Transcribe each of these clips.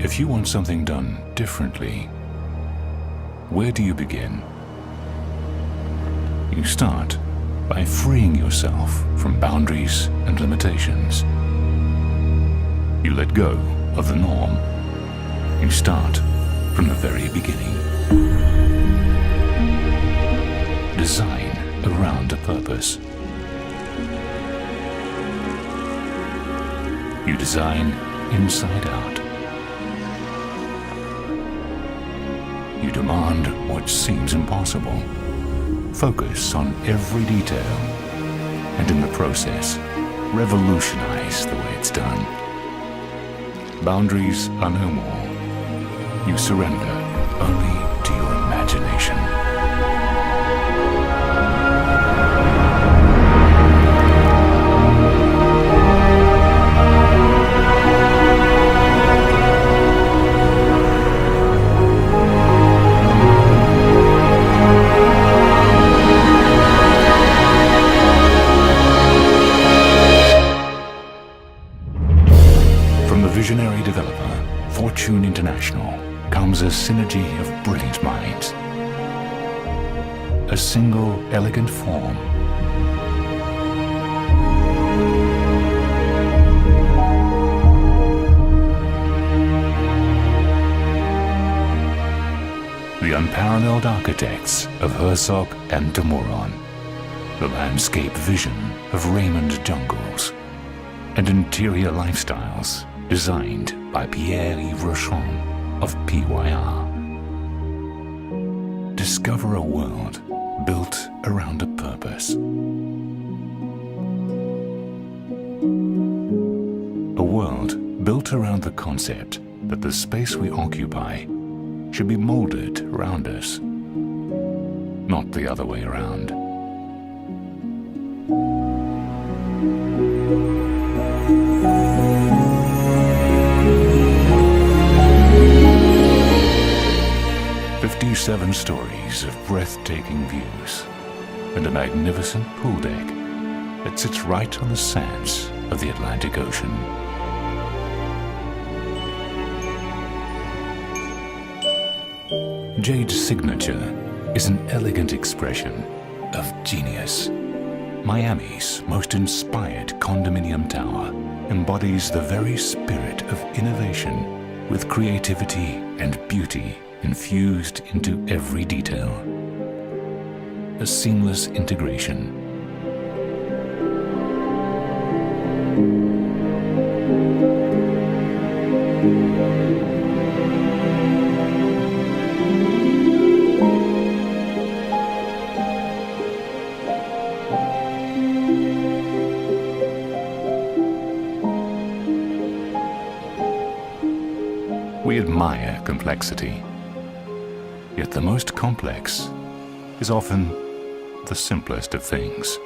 If you want something done differently, where do you begin? You start by freeing yourself from boundaries and limitations. You let go of the norm. You start from the very beginning. Design around a purpose. You design inside out. You demand what seems impossible. Focus on every detail, and in the process, revolutionize the way it's done. Boundaries are no more. You surrender only to your imagination. Visionary developer, Fortune International, comes a synergy of brilliant minds. A single elegant form. The unparalleled architects of Herzog and Meuron. The landscape vision of Raymond Jungles. And interior lifestyles designed by Pierre-Yves Rochon of PYR. Discover a world built around a purpose. A world built around the concept that the space we occupy should be molded around us, not the other way around. Seven stories of breathtaking views and a magnificent pool deck that sits right on the sands of the Atlantic Ocean. Jade's signature is an elegant expression of genius. Miami's most inspired condominium tower embodies the very spirit of innovation with creativity and beauty infused into every detail. A seamless integration. We admire complexity. Yet the most complex is often the simplest of things.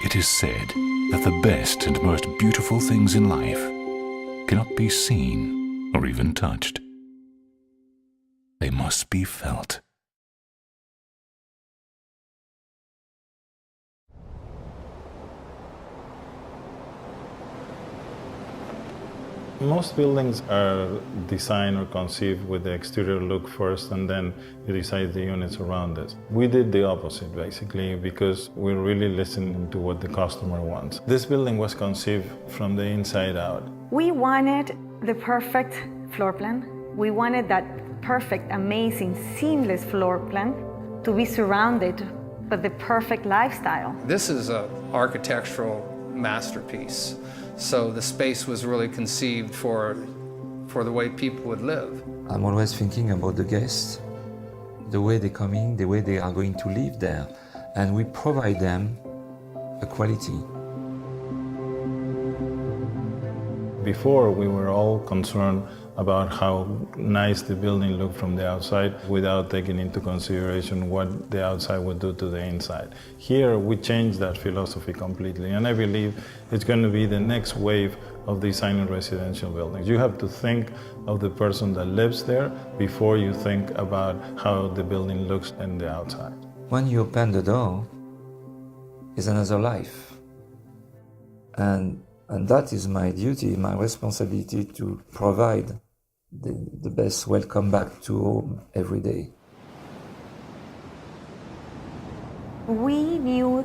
It is said that the best and most beautiful things in life cannot be seen or even touched. They must be felt. Most buildings are designed or conceived with the exterior look first, and then you decide the units around it. We did the opposite, basically, because we're really listening to what the customer wants. This building was conceived from the inside out. We wanted the perfect floor plan. We wanted that perfect, amazing, seamless floor plan to be surrounded by the perfect lifestyle. This is an architectural masterpiece. So the space was really conceived for the way people would live. I'm always thinking about the guests, the way they're coming, the way they are going to live there, and we provide them a quality. Before, we were all concerned about how nice the building looked from the outside without taking into consideration what the outside would do to the inside. Here, we changed that philosophy completely, and I believe it's going to be the next wave of designing residential buildings. You have to think of the person that lives there before you think about how the building looks on the outside. When you open the door, it's another life. And that is my duty, my responsibility to provide the best welcome back to home every day. We knew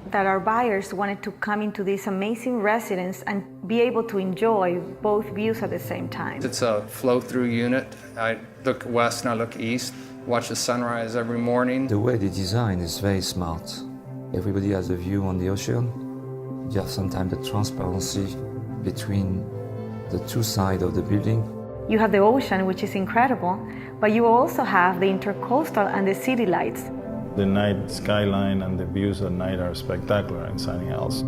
that our buyers wanted to come into this amazing residence and be able to enjoy both views at the same time. It's a flow-through unit. I look west and I look east, watch the sunrise every morning. The way they design is very smart. Everybody has a view on the ocean. You have sometimes the transparency between the two sides of the building. You have the ocean, which is incredible, but you also have the intercoastal and the city lights. The night skyline and the views at night are spectacular in Sunny Hills.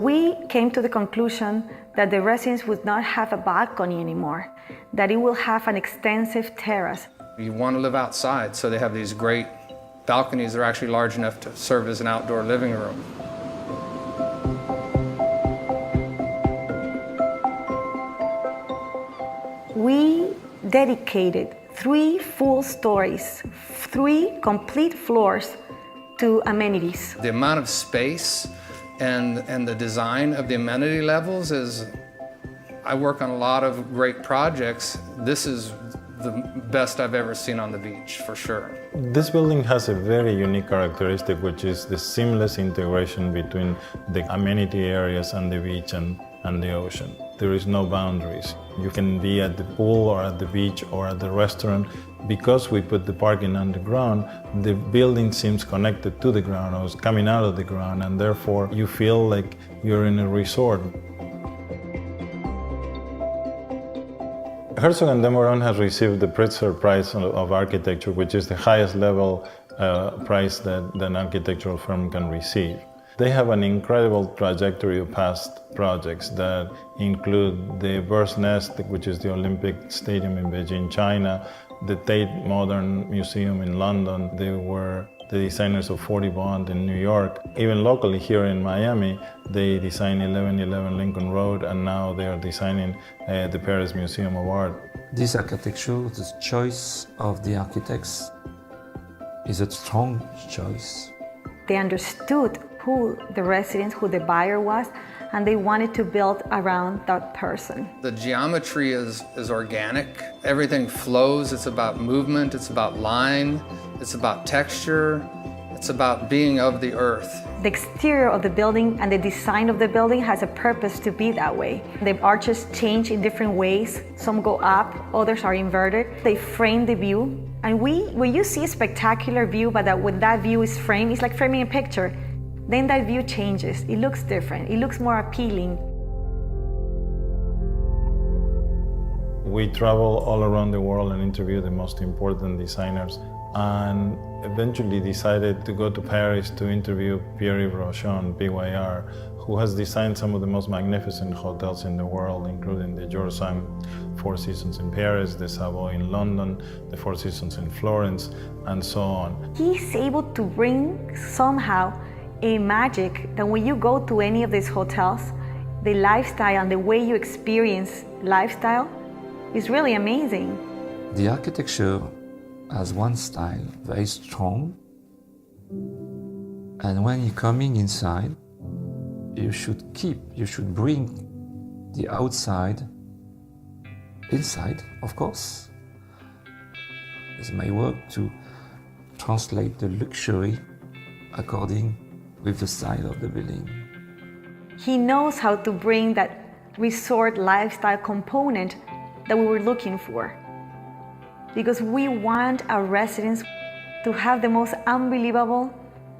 We came to the conclusion that the residence would not have a balcony anymore, that it will have an extensive terrace. You want to live outside, so they have these great balconies that are actually large enough to serve as an outdoor living room. We dedicated 3 full stories, 3 complete floors to amenities. The amount of space and the design of the amenity levels is, I work on a lot of great projects. This is the best I've ever seen on the beach, for sure. This building has a very unique characteristic, which is the seamless integration between the amenity areas and the beach and the ocean. There is no boundaries. You can be at the pool or at the beach or at the restaurant. Because we put the parking underground, the building seems connected to the ground or is coming out of the ground, and therefore you feel like you're in a resort. Herzog and Meuron has received the Pritzker Prize of Architecture, which is the highest level prize that an architectural firm can receive. They have an incredible trajectory of past projects that include the Bird's Nest, which is the Olympic Stadium in Beijing, China, the Tate Modern Museum in London. They were the designers of 40 Bond in New York. Even locally here in Miami, they designed 1111 Lincoln Road, and now they are designing the Paris Museum of Art. This architecture, the choice of the architects is a strong choice. They understood who the resident, who the buyer was, and they wanted to build around that person. The geometry is organic. Everything flows. It's about movement. It's about line. It's about texture. It's about being of the earth. The exterior of the building and the design of the building has a purpose to be that way. The arches change in different ways. Some go up, others are inverted. They frame the view. And when you see a spectacular view, but when that view is framed, it's like framing a picture. Then that view changes. It looks different. It looks more appealing. We travel all around the world and interview the most important designers, and eventually decided to go to Paris to interview Pierre-Yves Rochon, PYR, who has designed some of the most magnificent hotels in the world, including the George Sand Four Seasons in Paris, the Savoy in London, the Four Seasons in Florence, and so on. He's able to bring somehow a magic that when you go to any of these hotels, the lifestyle and the way you experience lifestyle is really amazing. The architecture has one style, very strong, and when you're coming inside, you should bring the outside inside, of course. It's my work to translate the luxury according with the style of the building. He knows how to bring that resort lifestyle component that we were looking for. Because we want our residents to have the most unbelievable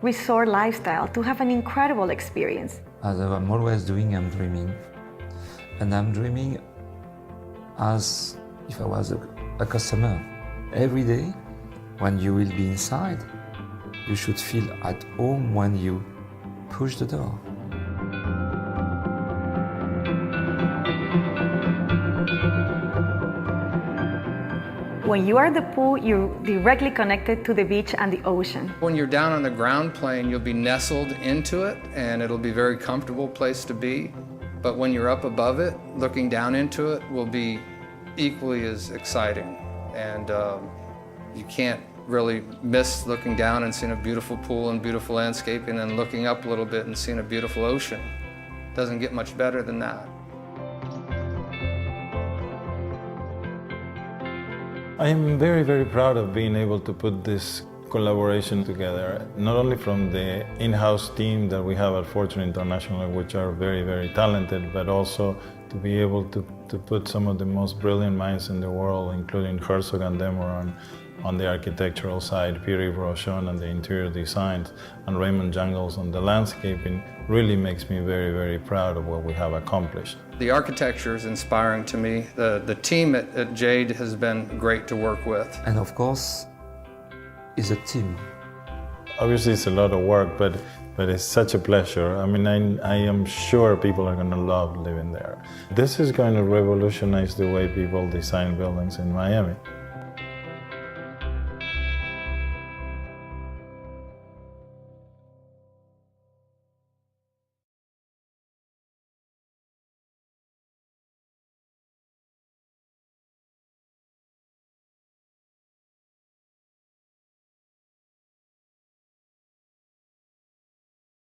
resort lifestyle, to have an incredible experience. As I'm always doing, I'm dreaming. And I'm dreaming as if I was a customer. Every day, when you will be inside, you should feel at home when you push the door. When you are at the pool, you're directly connected to the beach and the ocean. When you're down on the ground plane, you'll be nestled into it and it'll be a very comfortable place to be. But when you're up above it, looking down into it will be equally as exciting. And you can't really miss looking down and seeing a beautiful pool and beautiful landscaping and looking up a little bit and seeing a beautiful ocean. Doesn't get much better than that. I am very, very proud of being able to put this collaboration together, not only from the in-house team that we have at Fortune International, which are very, very talented, but also to be able to put some of the most brilliant minds in the world, including Herzog and Meuron on the architectural side, Pierre Rochon on the interior designs, and Raymond Jungles on the landscaping, really makes me very, very proud of what we have accomplished. The architecture is inspiring to me. The team at Jade has been great to work with. And of course, it's a team. Obviously it's a lot of work, but it's such a pleasure. I mean, I am sure people are going to love living there. This is going to revolutionize the way people design buildings in Miami.